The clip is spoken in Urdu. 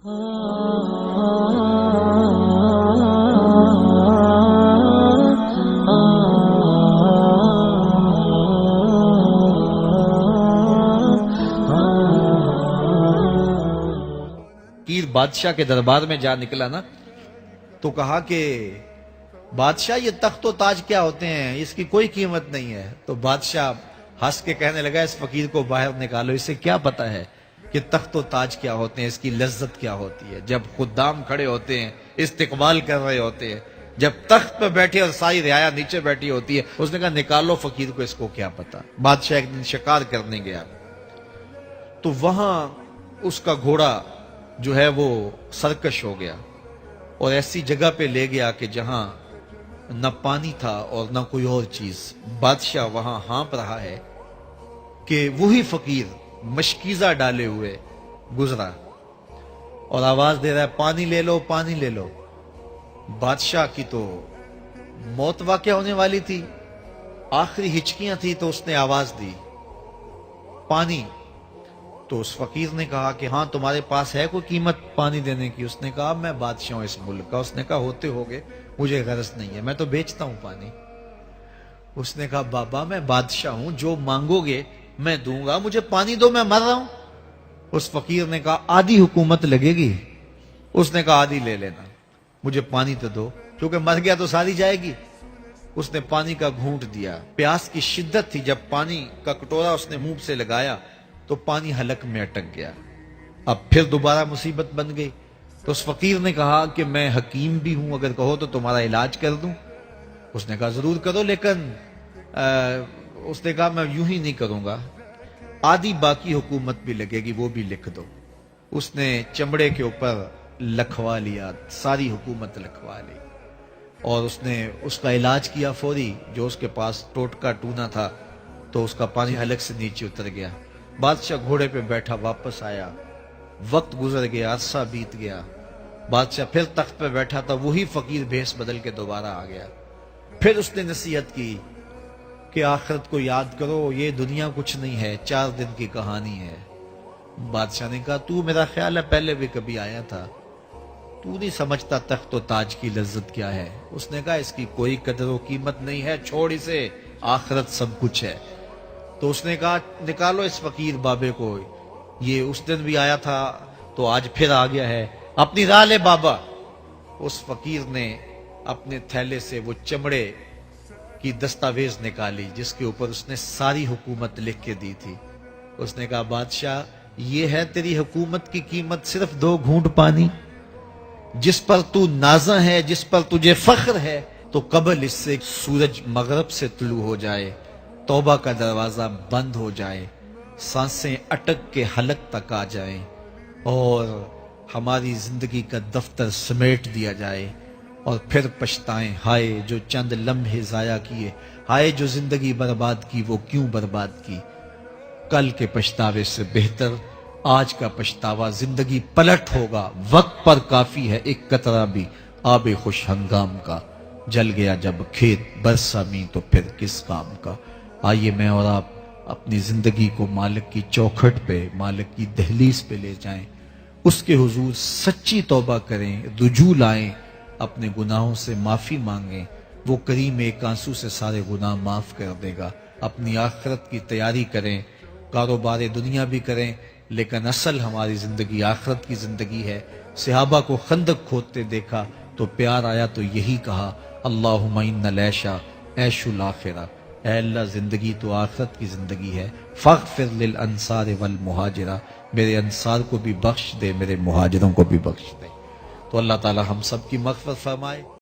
فقیر بادشاہ کے دربار میں جا نکلا نا تو کہا کہ بادشاہ یہ تخت و تاج کیا ہوتے ہیں، اس کی کوئی قیمت نہیں ہے۔ تو بادشاہ ہنس کے کہنے لگا اس فقیر کو باہر نکالو، اسے کیا پتا ہے کہ تخت و تاج کیا ہوتے ہیں، اس کی لذت کیا ہوتی ہے۔ جب خدام کھڑے ہوتے ہیں، استقبال کر رہے ہوتے ہیں، جب تخت پہ بیٹھے اور ساری رعایا نیچے بیٹھی ہوتی ہے، اس نے کہا نکالو فقیر کو، اس کو کیا پتا۔ بادشاہ ایک دن شکار کرنے گیا تو وہاں اس کا گھوڑا جو ہے وہ سرکش ہو گیا اور ایسی جگہ پہ لے گیا کہ جہاں نہ پانی تھا اور نہ کوئی اور چیز۔ بادشاہ وہاں ہانپ رہا ہے کہ وہی فقیر مشکیزہ ڈالے ہوئے گزرا اور آواز دے رہا ہے پانی لے لو، پانی لے لو۔ بادشاہ کی تو موت واقع ہونے والی تھی، آخری ہچکیاں تھی، تو اس نے آواز دی پانی۔ تو اس فقیر نے کہا کہ ہاں تمہارے پاس ہے کوئی قیمت پانی دینے کی؟ اس نے کہا میں بادشاہ ہوں اس ملک کا۔ اس نے کہا ہوتے ہوگے، مجھے غرض نہیں ہے، میں تو بیچتا ہوں پانی۔ اس نے کہا بابا میں بادشاہ ہوں، جو مانگو گے میں دوں گا، مجھے پانی دو، میں مر رہا ہوں۔ اس فقیر نے کہا آدھی حکومت لگے گی۔ اس نے کہا آدھی لے لینا، مجھے پانی تو دو، کیونکہ مر گیا تو ساری جائے گی۔ اس نے پانی کا گھونٹ دیا، پیاس کی شدت تھی، جب پانی کا کٹورا اس نے منہ سے لگایا تو پانی حلق میں اٹک گیا۔ اب پھر دوبارہ مصیبت بن گئی۔ تو اس فقیر نے کہا کہ میں حکیم بھی ہوں، اگر کہو تو تمہارا علاج کر دوں۔ اس نے کہا ضرور کرو، لیکن اس نے کہا میں یوں ہی نہیں کروں گا، آدھی باقی حکومت بھی لگے گی، وہ بھی لکھ دو۔ اس نے چمڑے کے اوپر لکھوا لیا، ساری حکومت لکھوا لی، اور اس نے اس کا علاج کیا فوری۔ جو اس کے پاس ٹوٹکا ٹونا تھا تو اس کا پانی حلق سے نیچے اتر گیا۔ بادشاہ گھوڑے پہ بیٹھا واپس آیا، وقت گزر گیا، عرصہ بیت گیا۔ بادشاہ پھر تخت پہ بیٹھا تھا، وہی فقیر بھیس بدل کے دوبارہ آ گیا۔ پھر اس نے نصیحت کی کہ آخرت کو یاد کرو، یہ دنیا کچھ نہیں ہے، 4 دن کی کہانی ہے۔ بادشاہ نے کہا تو میرا خیال ہے پہلے بھی کبھی آیا تھا، تو نہیں سمجھتا تخت و تاج کی لذت کیا ہے۔ اس نے کہا اس کی کوئی قدر و قیمت نہیں ہے، چھوڑ اسے، آخرت سب کچھ ہے۔ تو اس نے کہا نکالو اس فقیر بابے کو، یہ اس دن بھی آیا تھا تو آج پھر آ گیا ہے، اپنی راہ لے بابا۔ اس فقیر نے اپنے تھیلے سے وہ چمڑے کی دستاویز نکالی جس کے اوپر اس نے ساری حکومت لکھ کے دی تھی۔ اس نے کہا بادشاہ یہ ہے تیری حکومت کی قیمت، صرف 2 گھونٹ پانی، جس پر تو نازاں ہے، جس پر تجھے فخر ہے، تو قبل اس سے سورج مغرب سے طلوع ہو جائے، توبہ کا دروازہ بند ہو جائے، سانسیں اٹک کے حلق تک آ جائیں، اور ہماری زندگی کا دفتر سمیٹ دیا جائے، اور پھر پچھتائیں ہائے جو چند لمحے ضائع کیے، ہائے جو زندگی برباد کی وہ کیوں برباد کی۔ کل کے پچھتاوے سے بہتر آج کا پچھتاوا، زندگی پلٹ ہوگا، وقت پر کافی ہے ایک قطرہ بھی آب خوش ہنگام کا، جل گیا جب کھیت برسا می تو پھر کس کام کا۔ آئیے میں اور آپ اپنی زندگی کو مالک کی چوکھٹ پہ، مالک کی دہلیز پہ لے جائیں، اس کے حضور سچی توبہ کریں، رجوع لائیں، اپنے گناہوں سے معافی مانگیں، وہ کریم ایک آنسو سے سارے گناہ معاف کر دے گا۔ اپنی آخرت کی تیاری کریں، کاروبار دنیا بھی کریں، لیکن اصل ہماری زندگی آخرت کی زندگی ہے۔ صحابہ کو خندق کھودتے دیکھا تو پیار آیا تو یہی کہا اللہم ان العیش عیش الآخرہ، اے اللہ زندگی تو آخرت کی زندگی ہے، فاغفر للانصار والمہاجرہ، میرے انصار کو بھی بخش دے، میرے مہاجروں کو بھی بخش دے۔ تو اللہ تعالی ہم سب کی مغفرت فرمائے۔